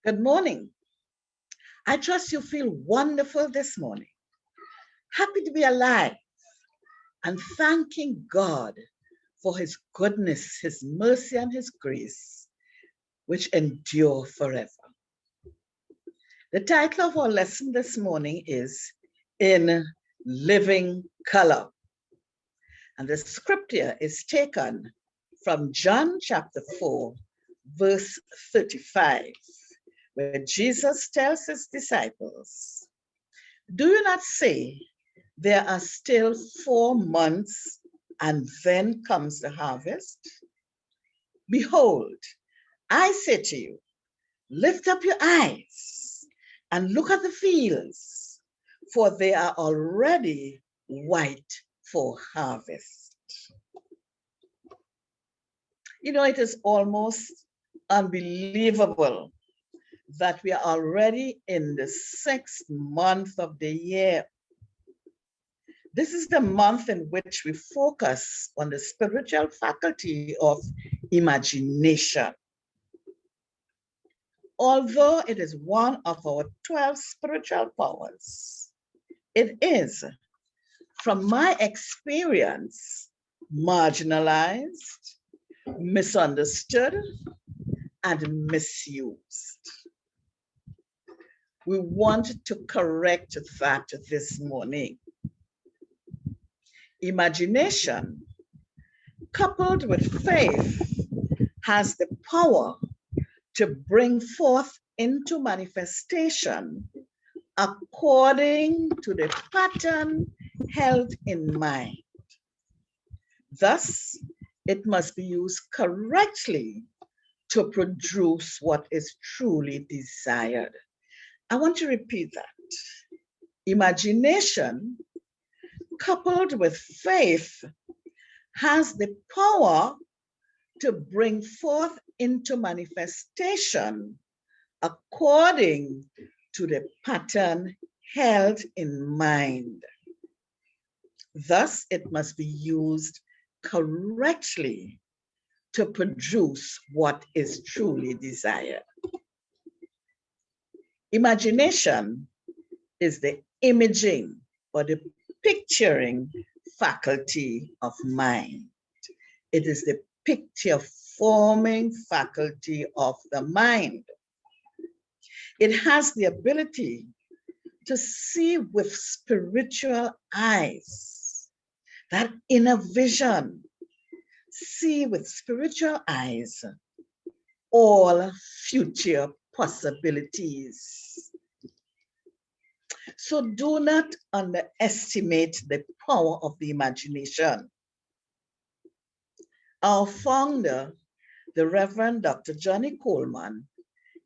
Good morning. I trust you feel wonderful this morning. Happy to be alive and thanking God for his goodness, his mercy, and his grace, which endure forever. The title of our lesson this morning is In Living Color. And the scripture is taken from John chapter 4, verse 35. Where Jesus tells his disciples, "Do you not say there are still 4 months and then comes the harvest? Behold, I say to you, lift up your eyes and look at the fields, for they are already white for harvest." You know, it is almost unbelievable that we are already in the 6th month of the year. This is the month in which we focus on the spiritual faculty of imagination. Although it is one of our 12 spiritual powers, it is, from my experience, marginalized, misunderstood, and misused. We want to correct that this morning. Imagination, coupled with faith, has the power to bring forth into manifestation according to the pattern held in mind. Thus, it must be used correctly to produce what is truly desired. I want to repeat that. Imagination, coupled with faith, has the power to bring forth into manifestation according to the pattern held in mind. Thus, it must be used correctly to produce what is truly desired. Imagination is the imaging or the picturing faculty of mind. It is the picture forming faculty of the mind. It has the ability to see with spiritual eyes, that inner vision, see with spiritual eyes all future possibilities. So do not underestimate the power of the imagination. Our founder, the Reverend Dr. Johnny Coleman,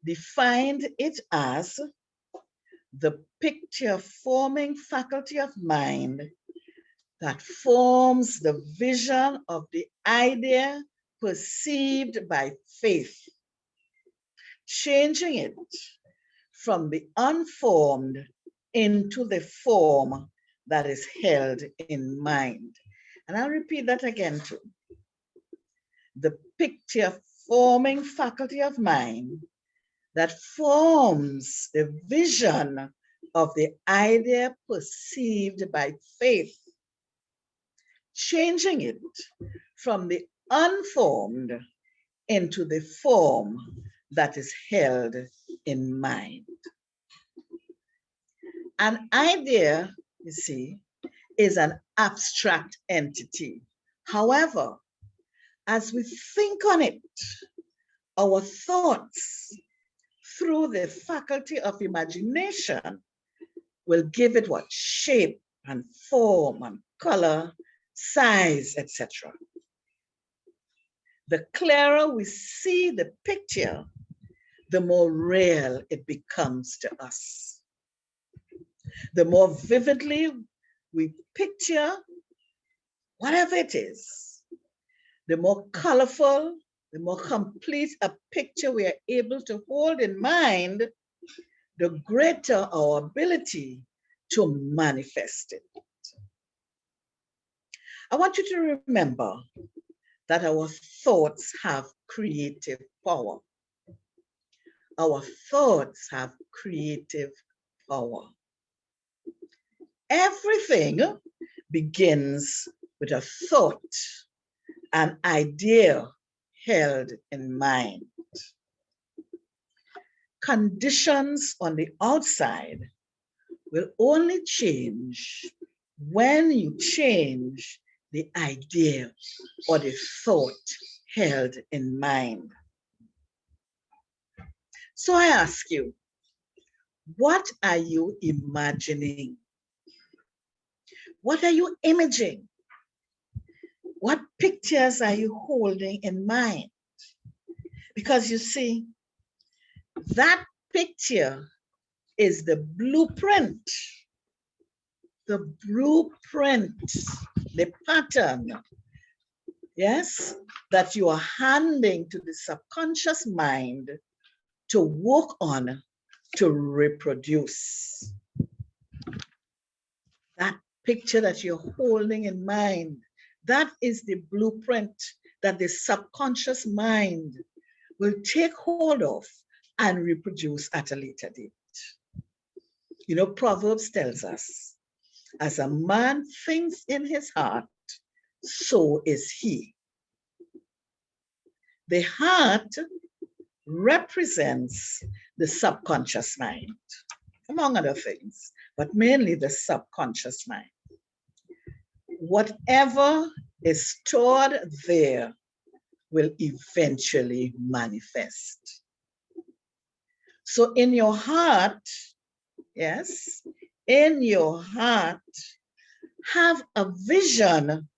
defined it as the picture-forming faculty of mind that forms the vision of the idea perceived by faith, changing it from the unformed into the form that is held in mind. And I'll repeat that again too. The picture-forming faculty of mind that forms the vision of the idea perceived by faith, changing it from the unformed into the form that is held in mind. An idea, you see, is an abstract entity. However, as we think on it, our thoughts through the faculty of imagination will give it what? Shape and form and color, size, etc. The clearer we see the picture, the more real it becomes to us. The more vividly we picture whatever it is, the more colorful, the more complete a picture we are able to hold in mind, the greater our ability to manifest it. I want you to remember that our thoughts have creative power. our thoughts have creative power. Everything begins with a thought, an idea held in mind. Conditions on the outside will only change when you change the idea or the thought held in mind. So I ask you, what are you imagining? What are you imaging? What pictures are you holding in mind? Because you see, that picture is the blueprint, the pattern, yes, that you are handing to the subconscious mind to work on, to reproduce. That picture that you're holding in mind, that is the blueprint that the subconscious mind will take hold of and reproduce at a later date. You know, Proverbs tells us, as a man thinks in his heart, so is he. The heart represents the subconscious mind, among other things, but mainly the subconscious mind. Whatever is stored there will eventually manifest. So in your heart, yes, in your heart, have a vision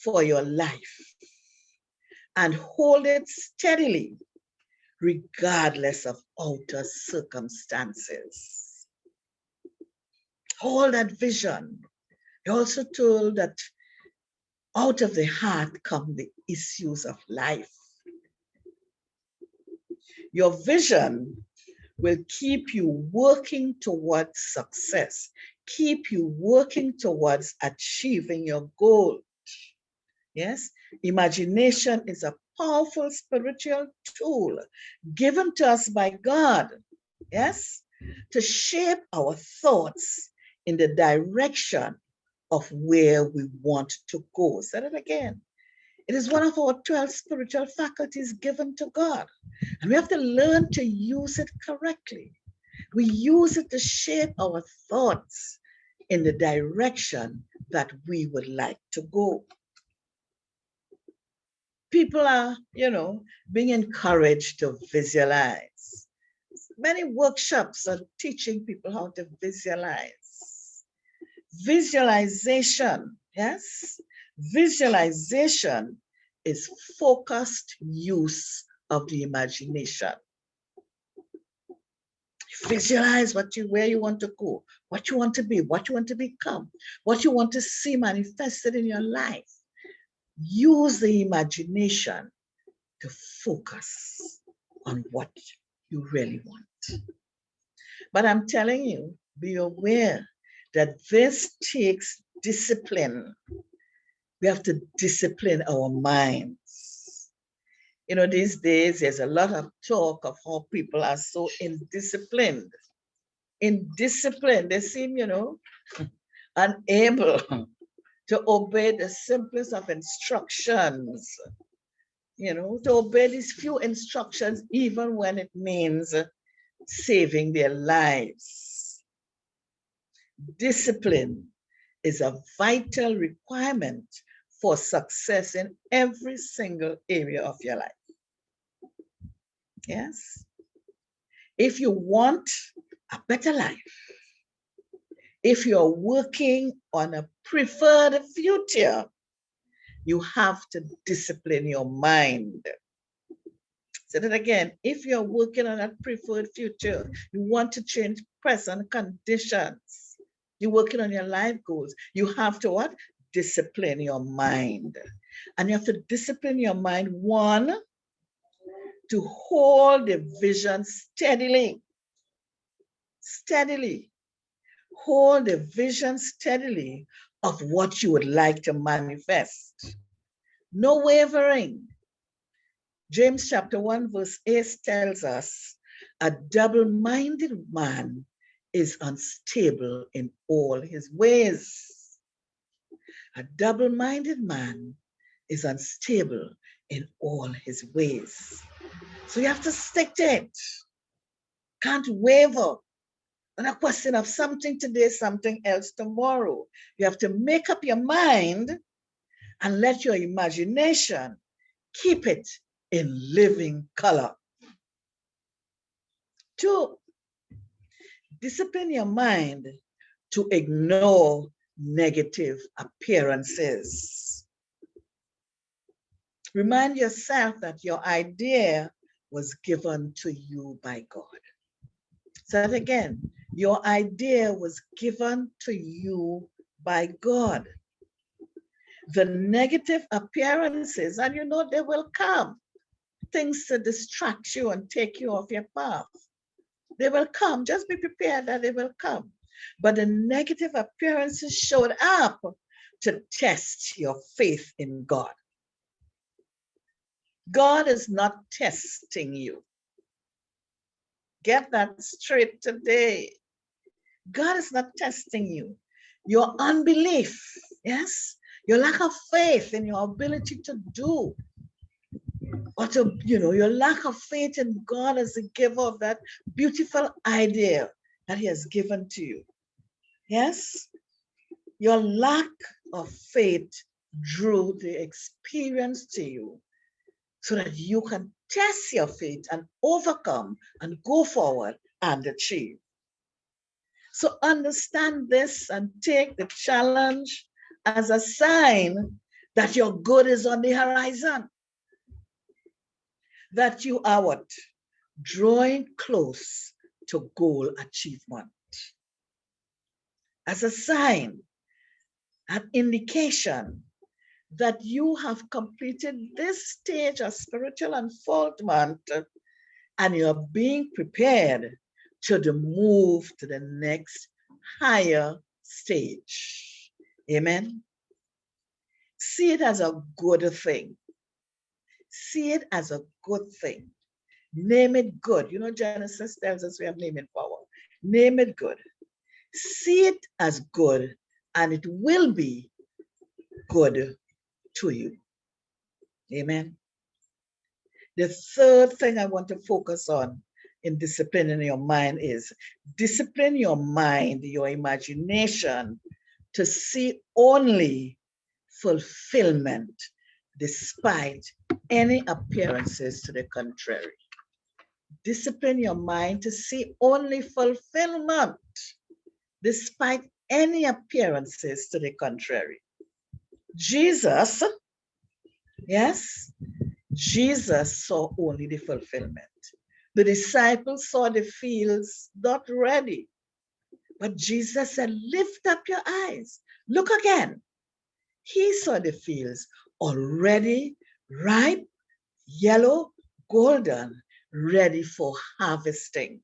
for your life and hold it steadily, regardless of outer circumstances. Hold that vision. You're also told that out of the heart come the issues of life. Your vision will keep you working towards success, keep you working towards achieving your goal. Yes, imagination is a powerful spiritual tool given to us by God, yes, to shape our thoughts in the direction of where we want to go. Say it again. It is one of our 12 spiritual faculties given to God. And we have to learn to use it correctly. We use it to shape our thoughts in the direction that we would like to go. People are, being encouraged to visualize. Many workshops are teaching people how to visualize. Visualization, yes? Visualization is focused use of the imagination. Visualize where you want to go, what you want to be, what you want to become, what you want to see manifested in your life. Use the imagination to focus on what you really want. But I'm telling you, be aware that this takes discipline. We have to discipline our minds. These days, there's a lot of talk of how people are so indisciplined. Indisciplined, they seem, unable to obey the simplest of instructions, to obey these few instructions, even when it means saving their lives. Discipline is a vital requirement for success in every single area of your life. Yes. If you want a better life, if you're working on a preferred future, you have to discipline your mind. Say that again. If you're working on a preferred future, you want to change present conditions, you're working on your life goals, you have to what? Discipline your mind. And you have to discipline your mind, one, to hold the vision steadily. Steadily. Hold the vision steadily of what you would like to manifest. No wavering. James chapter 1 verse 8 tells us, A double-minded man is unstable in all his ways. A double-minded man is unstable in all his ways. So you have to stick to it. Can't waver on a question of something today, something else tomorrow. You have to make up your mind and let your imagination keep it in living color. 2, discipline your mind to ignore negative appearances. Remind yourself that your idea was given to you by God. So that again, your idea was given to you by God. The negative appearances, and you know they will come, things to distract you and take you off your path. They will come. Just be prepared that they will come. But the negative appearances showed up to test your faith in God. God is not testing you. Get that straight today. God is not testing you. Your unbelief, yes, your lack of faith in your ability to do, or to, your lack of faith in God as the giver of that beautiful idea that He has given to you. Yes, your lack of faith drew the experience to you so that you can test your faith and overcome and go forward and achieve. So understand this and take the challenge as a sign that your good is on the horizon. That you are what? Drawing close to goal achievement. As a sign, an indication that you have completed this stage of spiritual unfoldment and you're being prepared to move to the next higher stage. Amen. See it as a good thing. See it as a good thing. Name it good. Genesis tells us we have naming power. Name it good. See it as good, and it will be good to you. Amen. The third thing I want to focus on in disciplining your mind is discipline your mind, your imagination, to see only fulfillment despite any appearances to the contrary. Discipline your mind to see only fulfillment despite any appearances to the contrary. Jesus, yes, Jesus saw only the fulfillment. The disciples saw the fields not ready. But Jesus said, lift up your eyes. Look again. He saw the fields already ripe, yellow, golden, ready for harvesting.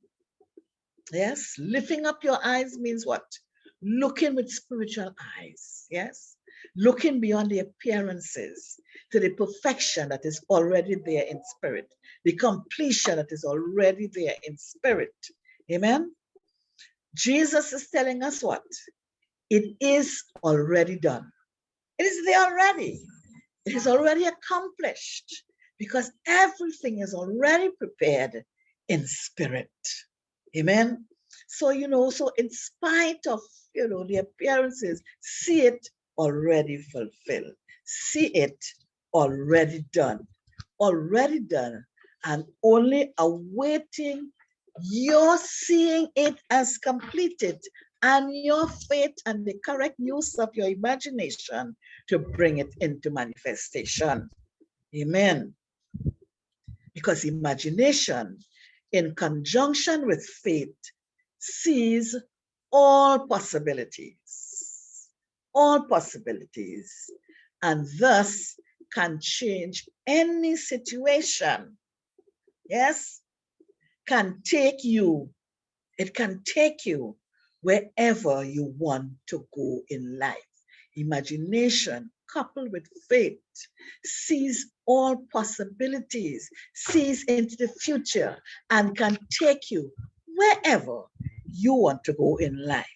Yes, lifting up your eyes means what? Looking with spiritual eyes. Yes, looking beyond the appearances to the perfection that is already there in spirit, the completion that is already there in spirit. Amen. Jesus is telling us what? It is already done. It is there already. It is already accomplished because everything is already prepared in spirit. Amen. So, so in spite of, the appearances, see it already fulfilled. See it already done, and only awaiting your seeing it as completed and your faith and the correct use of your imagination to bring it into manifestation. Amen. Because imagination, in conjunction with faith, sees all possibilities, and thus can change any situation. Yes, it can take you wherever you want to go in life. Imagination coupled with faith sees all possibilities, sees into the future, and can take you wherever you want to go in life.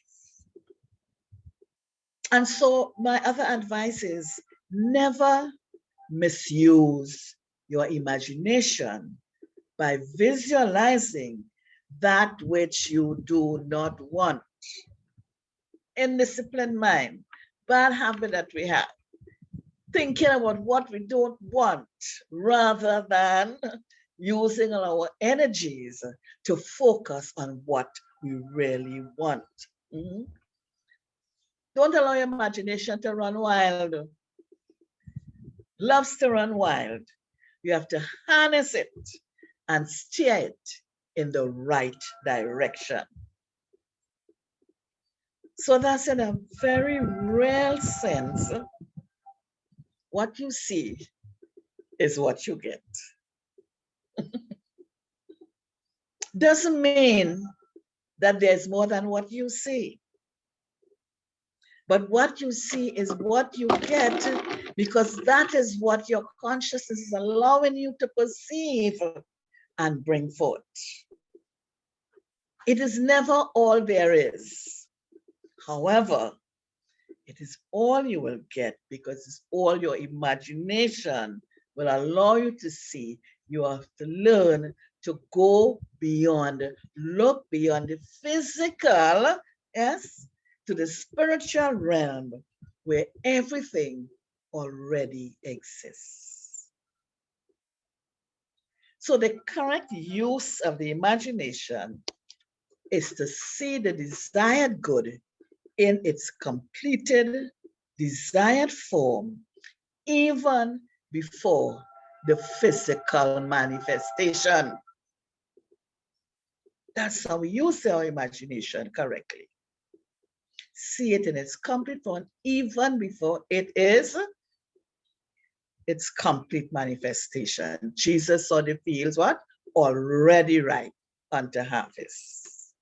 And so my other advice is never misuse your imagination by visualizing that which you do not want. Indisciplined mind, bad habit that we have, thinking about what we don't want rather than using our energies to focus on what we really want. Mhm. Don't allow your imagination to run wild. Loves to run wild. You have to harness it and steer it in the right direction. So that's in a very real sense, what you see is what you get. Doesn't mean that there's more than what you see. But what you see is what you get, because that is what your consciousness is allowing you to perceive and bring forth. It is never all there is. However, it is all you will get because it's all your imagination will allow you to see. You have to learn to go beyond, look beyond the physical, yes, to the spiritual realm where everything already exists. So the correct use of the imagination is to see the desired good in its completed, desired form, even before the physical manifestation. That's how we use our imagination correctly. See it in its complete form, even before it is its complete manifestation. Jesus saw the fields, what? Already ripe unto harvest.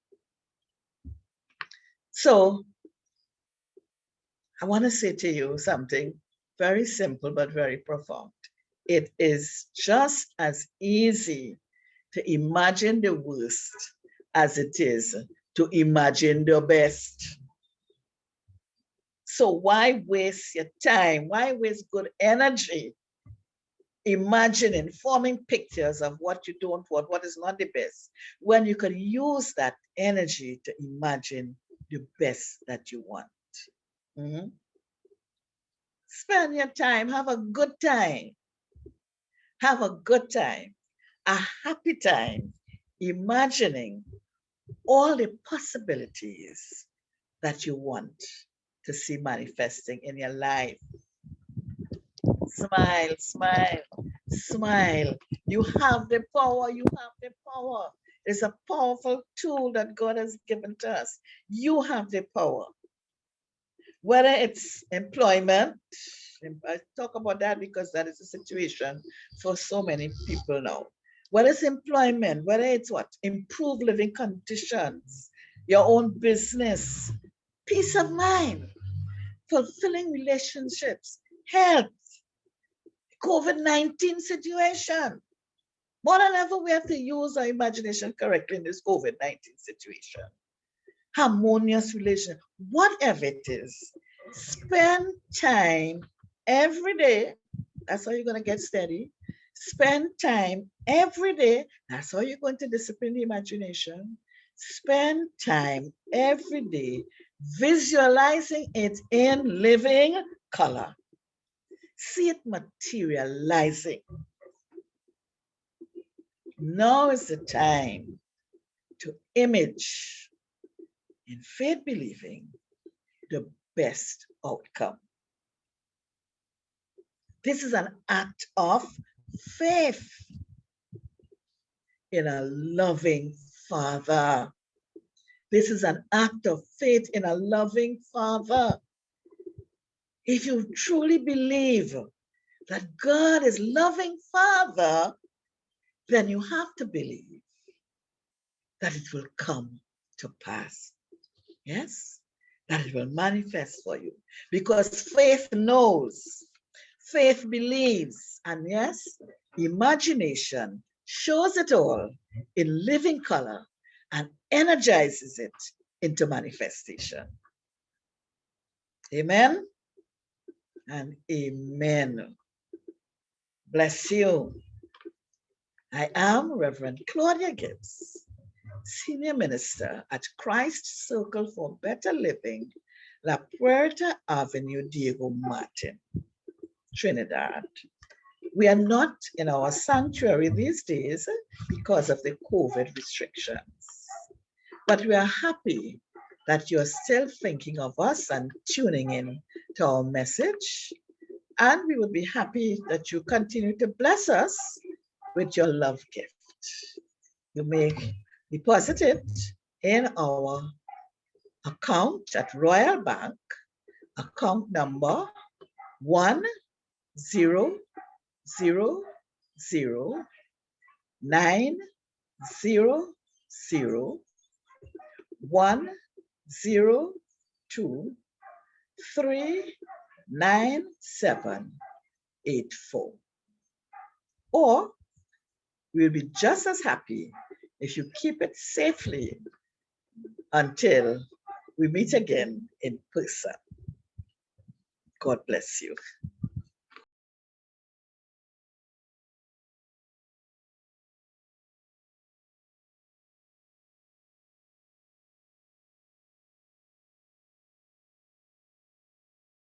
So I want to say to you something very simple but very profound. It is just as easy to imagine the worst as it is to imagine the best. So why waste your time? Why waste good energy imagining, forming pictures of what you don't want, what is not the best, when you can use that energy to imagine the best that you want? Mm-hmm. Spend your time, have a good time. Have a good time, a happy time, imagining all the possibilities that you want to see manifesting in your life. Smile, smile, smile. You have the power, you have the power. It's a powerful tool that God has given to us. You have the power. Whether it's employment, I talk about that because that is a situation for so many people now. Whether it's employment, whether it's what? Improved living conditions, your own business, peace of mind, fulfilling relationships, health, COVID-19 situation. More than ever, we have to use our imagination correctly in this COVID-19 situation. Harmonious relation, whatever it is, spend time every day. That's how you're going to get steady. Spend time every day. That's how you're going to discipline the imagination. Spend time every day visualizing it in living color. See it materializing. Now is the time to image in faith believing the best outcome. This is an act of faith in a loving Father. This is an act of faith in a loving Father. If you truly believe that God is loving Father, then you have to believe that it will come to pass. Yes? that it will manifest for you. Because faith knows, faith believes, and yes, imagination shows it all in living color and energizes it into manifestation. Amen and amen. Bless you. I am Reverend Claudia Gibbs, Senior Minister at Christ Circle for Better Living, La Puerta Avenue, Diego Martin, Trinidad. We are not in our sanctuary these days because of the COVID restrictions, but we are happy that you're still thinking of us and tuning in to our message. And we would be happy that you continue to bless us with your love gift. You may deposit it in our account at Royal Bank, account number 1000102397884. Or we'll be just as happy if you keep it safely until we meet again in person. God bless you.